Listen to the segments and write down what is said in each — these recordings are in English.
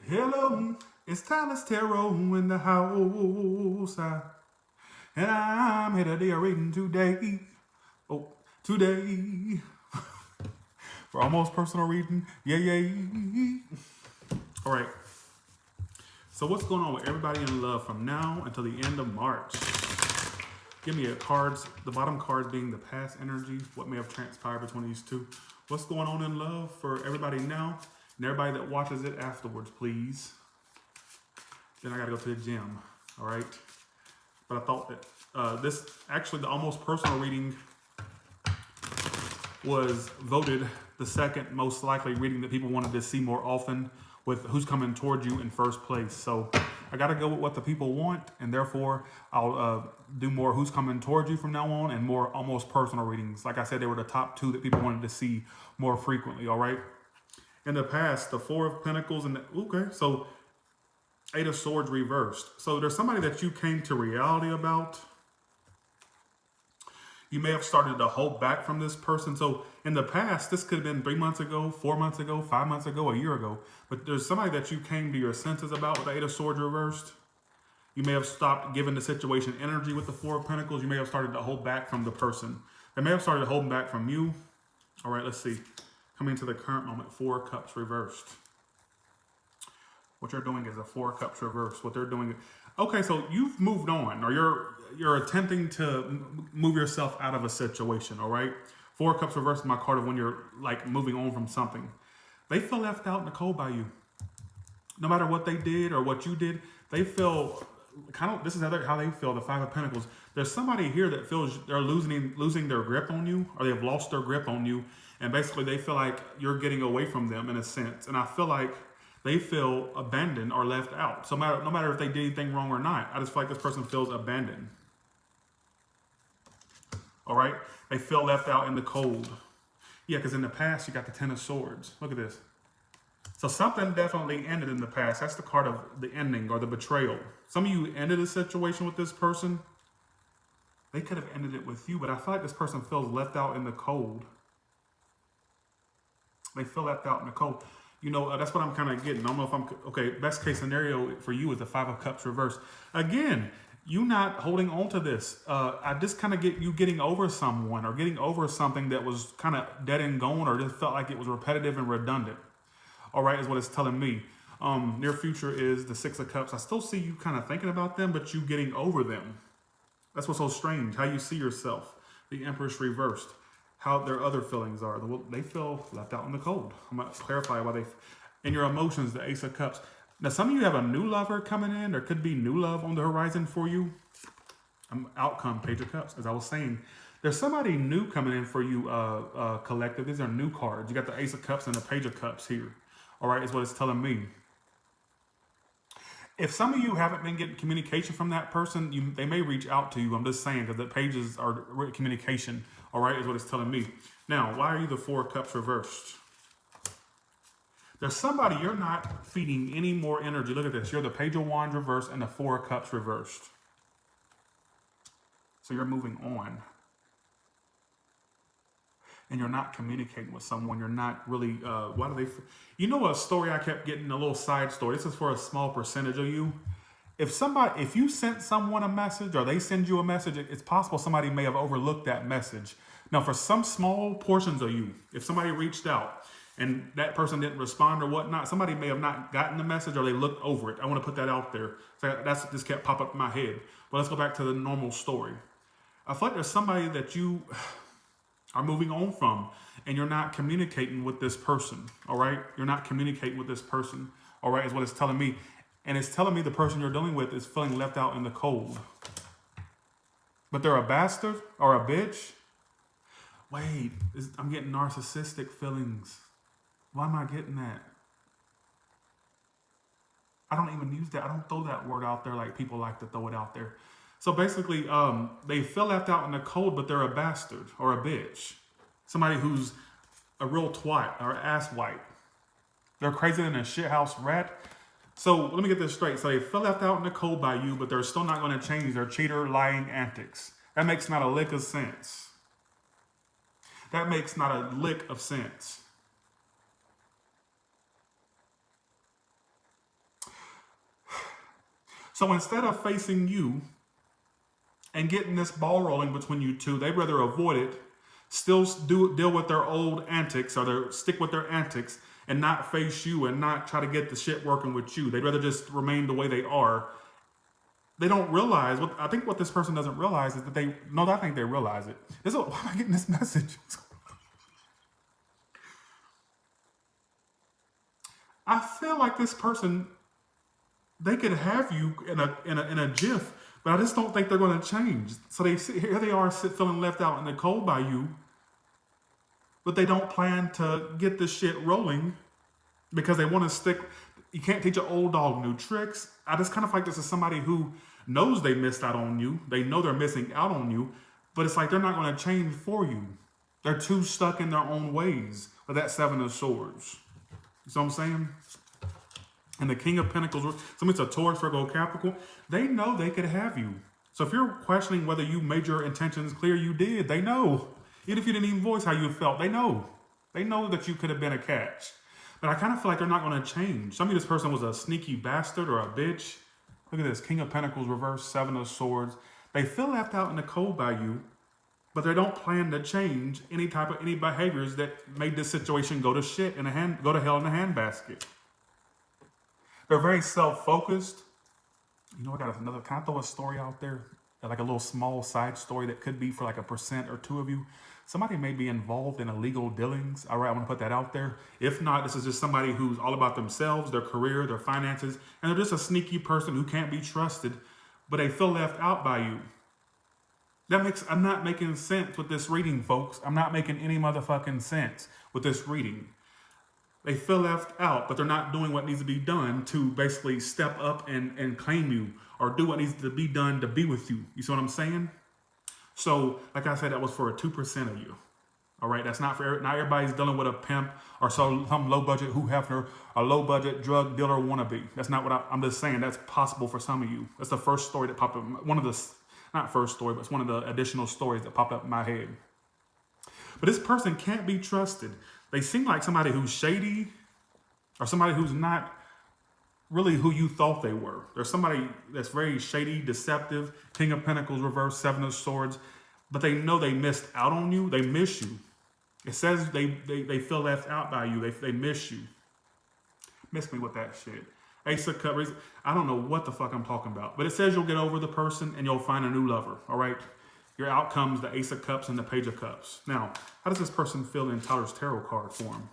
Hello, it's Tyler's Tarot in the house. And I'm here today reading today. Oh, today. For almost personal reading. Yay. All right. So what's going on with everybody in love from now until the end of March? Give me a cards, the bottom card being the past energy, what may have transpired between these two. What's going on in love for everybody now and everybody that watches it afterwards, please. Then I gotta go to the gym, all right? But I thought that this, actually the almost personal reading was voted the second most likely reading that people wanted to see more often with who's coming toward you in first place. So I got to go with what the people want, and therefore I'll do more who's coming toward you from now on and more almost personal readings. Like I said, they were the top two that people wanted to see more frequently, all right? In the past, the Four of Pentacles and so Eight of Swords reversed. So there's somebody that you came to reality about. You may have started to hold back from this person. So in the past, this could have been 3 months ago, 4 months ago, 5 months ago, a year ago. But there's somebody that you came to your senses about with the Eight of Swords reversed. You may have stopped giving the situation energy with the Four of Pentacles. You may have started to hold back from the person. They may have started holding back from you. All right, let's see. Coming to the current moment, Four of Cups reversed. What you're doing is a Four of Cups reversed. What they're doing, okay, so you've moved on, or you're attempting to move yourself out of a situation, all right? Four of Cups reversed is my card of when you're like moving on from something. They feel left out in the cold by you. No matter what they did or what you did, they feel kind of, this is how they feel, the Five of Pentacles. There's somebody here that feels they're losing their grip on you, or they've lost their grip on you, and basically they feel like you're getting away from them in a sense. And I feel like they feel abandoned or left out. So no matter if they did anything wrong or not, I just feel like this person feels abandoned. All right? They feel left out in the cold. Yeah, because in the past, you got the Ten of Swords. Look at this. So something definitely ended in the past. That's the card of the ending or the betrayal. Some of you ended a situation with this person. They could have ended it with you, but I feel like this person feels left out in the cold. They feel left out in the cold. You know, that's what I'm kind of getting. I don't know if I'm, okay, best case scenario for you is the Five of Cups reversed. Again, you not holding on to this. I just kind of get you getting over someone or getting over something that was kind of dead and gone or just felt like it was repetitive and redundant. All right, is what it's telling me. Near future is the Six of Cups. I still see you kind of thinking about them, but you getting over them. That's what's so strange, how you see yourself. The Empress reversed. How their other feelings are. They feel left out in the cold. I'm going to clarify why and your emotions, the Ace of Cups. Now, some of you have a new lover coming in. There could be new love on the horizon for you. Outcome, Page of Cups. As I was saying, there's somebody new coming in for you, collective. These are new cards. You got the Ace of Cups and the Page of Cups here. All right, is what it's telling me. If some of you haven't been getting communication from that person, they may reach out to you. I'm just saying, because the pages are communication. All right, is what it's telling me. Now, why are you the Four of Cups reversed? There's somebody you're not feeding any more energy. Look at this. You're the Page of Wands reversed and the Four of Cups reversed. So you're moving on. And you're not communicating with someone. You're not really, you know a story I kept getting, a little side story. This is for a small percentage of you. If you sent someone a message or they send you a message, it's possible somebody may have overlooked that message. Now, for some small portions of you, if somebody reached out and that person didn't respond or whatnot, somebody may have not gotten the message or they looked over it. I want to put that out there. So that's just kept pop up in my head. But let's go back to the normal story. I feel like there's somebody that you are moving on from and you're not communicating with this person, all right? You're not communicating with this person, all right, is what it's telling me. And it's telling me the person you're dealing with is feeling left out in the cold. But they're a bastard or a bitch. Wait, I'm getting narcissistic feelings. Why am I getting that? I don't even use that. I don't throw that word out there like people like to throw it out there. So basically, they feel left out in the cold, but they're a bastard or a bitch. Somebody who's a real twat or asswipe. They're crazier than a shithouse rat. So let me get this straight. So they feel left out in the cold by you, but they're still not going to change their cheater, lying antics. That makes not a lick of sense. That makes not a lick of sense. So instead of facing you and getting this ball rolling between you two, they'd rather avoid it, still deal with their old antics, or stick with their antics and not face you and not try to get the shit working with you. They'd rather just remain the way they are. They don't realize I think what this person doesn't realize is that I think they realize it. Why am I getting this message? I feel like this person, they could have you in a jiff, but I just don't think they're going to change. So here they are feeling left out in the cold by you, but they don't plan to get this shit rolling because they want to stick. You can't teach an old dog new tricks. I just kind of feel like this is somebody who knows they missed out on you. They know they're missing out on you, but it's like they're not going to change for you. They're too stuck in their own ways with that Seven of Swords. You see what I'm saying? And the King of Pentacles, somebody's a Taurus, Virgo, Capricorn, they know they could have you. So if you're questioning whether you made your intentions clear, you did. They know. Even if you didn't even voice how you felt, they know. They know that you could have been a catch. But I kind of feel like they're not going to change. Some of this person was a sneaky bastard or a bitch. Look at this. King of Pentacles, reverse, Seven of Swords. They feel left out in the cold by you, but they don't plan to change any behaviors that made this situation go to shit go to hell in a handbasket. They're very self-focused. You know, can I throw a story out there? Like a little small side story that could be for like 1% or 2% of you. Somebody may be involved in illegal dealings. All right, I want to put that out there. If not, this is just somebody who's all about themselves, their career, their finances, and they're just a sneaky person who can't be trusted, but they feel left out by you. I'm not making sense with this reading, folks. I'm not making any motherfucking sense with this reading. They feel left out, but they're not doing what needs to be done to basically step up and claim you, or do what needs to be done to be with you. You see what I'm saying? So, like I said, that was for 2% of you. All right, that's not everybody's dealing with a pimp or some low budget Hugh Hefner, a low budget drug dealer wannabe. That's not what I'm just saying. That's possible for some of you. That's the first story that popped up. Not first story, but it's one of the additional stories that popped up in my head. But this person can't be trusted. They seem like somebody who's shady, or somebody who's not really who you thought they were. There's somebody that's very shady, deceptive, King of Pentacles, reverse, Seven of Swords, but they know they missed out on you. They miss you. It says they feel left out by you. They miss you. Miss me with that shit. Ace of Cups. I don't know what the fuck I'm talking about, but it says you'll get over the person and you'll find a new lover. All right. Your outcomes, the Ace of Cups and the Page of Cups. Now, how does this person feel in Tyler's tarot card form?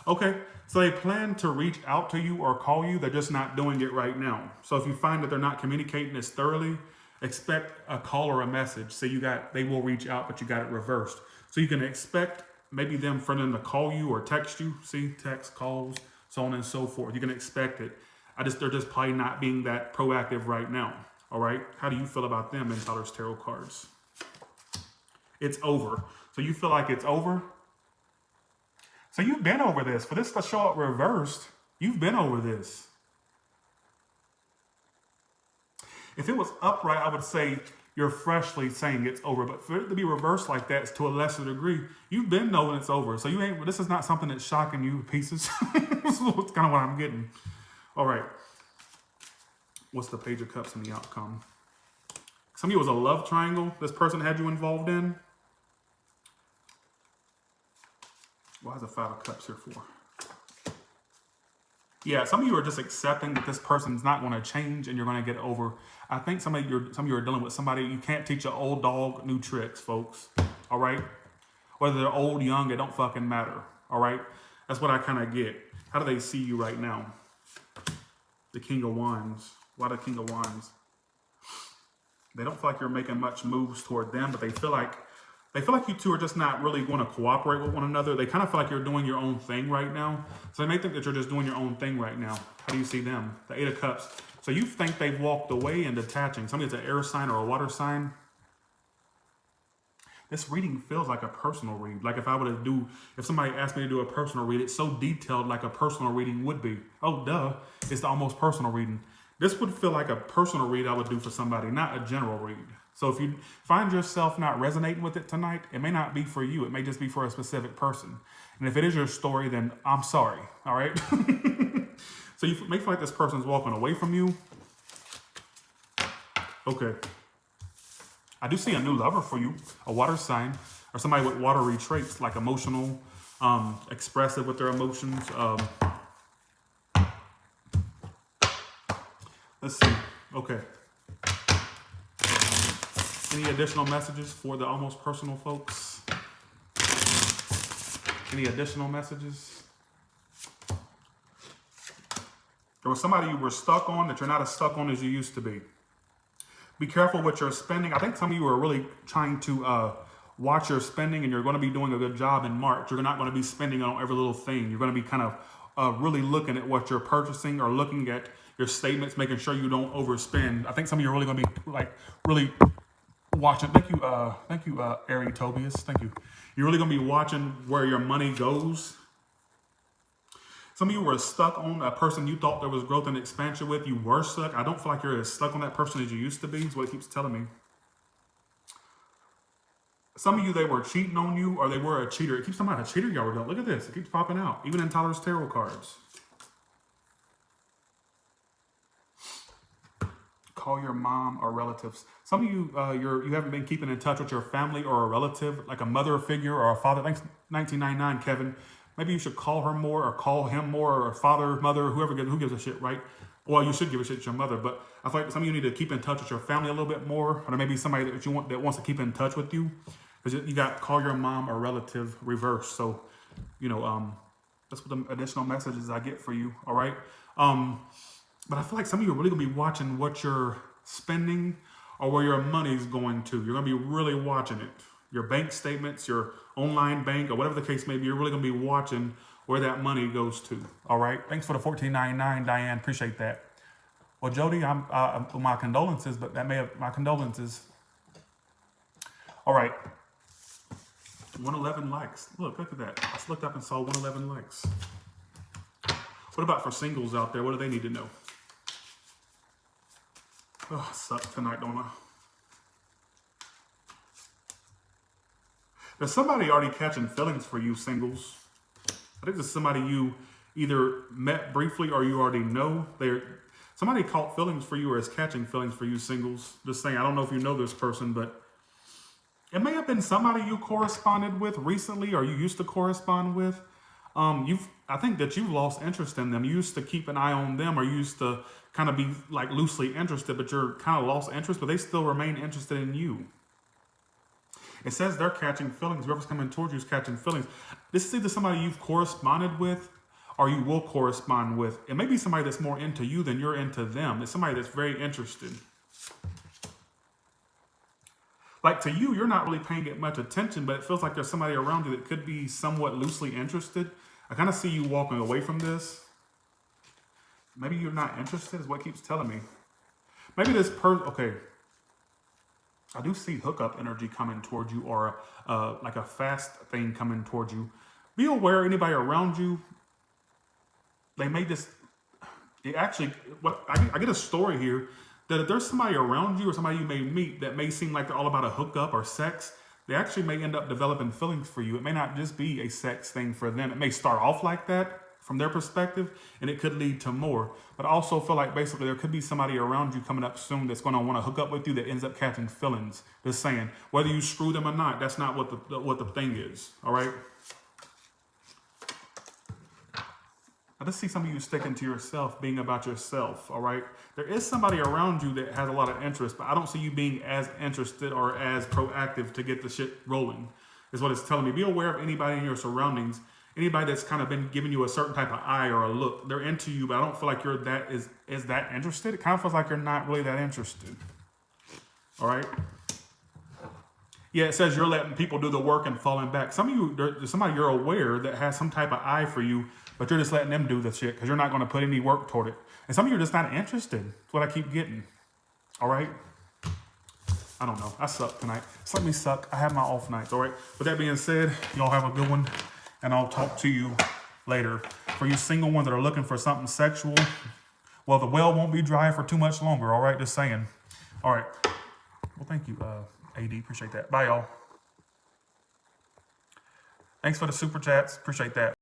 Okay, so they plan to reach out to you or call you. They're just not doing it right now. So if you find that they're not communicating as thoroughly, expect a call or a message. So they will reach out, but you got it reversed. So you can expect maybe for them to call you or text you. See, text, calls, so on and so forth. You can expect it. They're just probably not being that proactive right now. All right. How do you feel about them in Tyler's tarot cards? It's over. So you feel like it's over? So you've been over this. For this to show up reversed, you've been over this. If it was upright, I would say you're freshly saying it's over. But for it to be reversed like that, it's to a lesser degree. You've been knowing it's over. So this is not something that's shocking you to pieces. That's kind of what I'm getting. All right. What's the Page of Cups and the outcome? Some of you was a love triangle this person had you involved in. Why is the Five of Cups here for? Yeah, some of you are just accepting that this person's not going to change and you're going to get over. I think some of you are dealing with somebody. You can't teach an old dog new tricks, folks. All right? Whether they're old, young, it don't fucking matter. All right? That's what I kind of get. How do they see you right now? The King of Wands. Why the King of Wands? They don't feel like you're making much moves toward them, but they feel like you two are just not really going to cooperate with one another. They kind of feel like you're doing your own thing right now. So they may think that you're just doing your own thing right now. How do you see them? The Eight of Cups. So you think they've walked away and detaching. Somebody's an air sign or a water sign. This reading feels like a personal read. Like if somebody asked me to do a personal read, it's so detailed like a personal reading would be. Oh, duh. It's the almost personal reading. This would feel like a personal read I would do for somebody, not a general read. So if you find yourself not resonating with it tonight, it may not be for you. It may just be for a specific person. And if it is your story, then I'm sorry. All right. So you may feel like this person's walking away from you. Okay. I do see a new lover for you, a water sign, or somebody with watery traits, like emotional, expressive with their emotions. Let's see. Okay. Any additional messages for the almost personal folks? Any additional messages? There was somebody you were stuck on that you're not as stuck on as you used to be. Be careful with your spending. I think some of you are really trying to watch your spending, and you're going to be doing a good job in March. You're not going to be spending on every little thing. You're going to be kind of really looking at what you're purchasing, or looking at your statements, making sure you don't overspend. I think some of you are really going to be like really watching. Thank you, Ari Tobias. Thank you. You're really going to be watching where your money goes. Some of you were stuck on a person you thought there was growth and expansion with. You were stuck. I don't feel like you're as stuck on that person as you used to be, is what it keeps telling me. Some of you, they were cheating on you, or they were a cheater. It keeps talking about a cheater y'all were doing. Look at this. It keeps popping out, even in Tyler's tarot cards. Call your mom or relatives. Some of you, you haven't been keeping in touch with your family or a relative, like a mother figure or a father. Thanks, 1999, Kevin. Maybe you should call her more, or call him more, or father, mother, who gives a shit, right? Well, you should give a shit to your mother, but I feel like some of you need to keep in touch with your family a little bit more, or maybe somebody that you want that wants to keep in touch with you, because you got call your mom or relative reverse. So, that's what the additional messages I get for you. All right. But I feel like some of you are really gonna be watching what you're spending or where your money's going to. You're gonna be really watching it. Your bank statements, your online bank, or whatever the case may be, you're really going to be watching where that money goes to. All right. Thanks for the $14.99, Diane. Appreciate that. Well, Jody, my condolences, but my condolences. All right. 111 likes. Look at that. I just looked up and saw 111 likes. What about for singles out there? What do they need to know? Oh, I suck tonight, don't I? There's somebody already catching feelings for you, singles. I think there's somebody you either met briefly or you already know. Somebody caught feelings for you or is catching feelings for you, singles. Just saying, I don't know if you know this person, but it may have been somebody you corresponded with recently or you used to correspond with. I think that you've lost interest in them. You used to keep an eye on them, or you used to kind of be like loosely interested, but you're kind of lost interest, but they still remain interested in you. It says they're catching feelings. Whoever's coming towards you is catching feelings. This is either somebody you've corresponded with or you will correspond with. It may be somebody that's more into you than you're into them. It's somebody that's very interested. Like to you, you're not really paying it much attention, but it feels like there's somebody around you that could be somewhat loosely interested. I kind of see you walking away from this. Maybe you're not interested is what it keeps telling me. Maybe this person, okay. I do see hookup energy coming towards you, or like a fast thing coming towards you. Be aware anybody around you, they may just, I get a story here that if there's somebody around you or somebody you may meet that may seem like they're all about a hookup or sex, they actually may end up developing feelings for you. It may not just be a sex thing for them. It may start off like that from their perspective, and it could lead to more. But I also feel like basically there could be somebody around you coming up soon that's going to want to hook up with you that ends up catching feelings. Just saying, whether you screw them or not, that's not what the thing is. All right. I just see some of you sticking to yourself, being about yourself. All right. There is somebody around you that has a lot of interest, but I don't see you being as interested or as proactive to get the shit rolling, is what it's telling me. Be aware of anybody in your surroundings. Anybody that's kind of been giving you a certain type of eye or a look, they're into you, but I don't feel like you're that interested. It kind of feels like you're not really that interested. All right. Yeah, it says you're letting people do the work and falling back. Some of you, there's somebody you're aware that has some type of eye for you, but you're just letting them do the shit because you're not going to put any work toward it. And some of you are just not interested. That's what I keep getting. All right. I don't know. I suck tonight. Just let me suck. I have my off nights. All right. With that being said, y'all have a good one. And I'll talk to you later. For you single ones that are looking for something sexual, well, the well won't be dry for too much longer. All right, just saying. All right. Well, thank you, AD. Appreciate that. Bye, y'all. Thanks for the super chats. Appreciate that.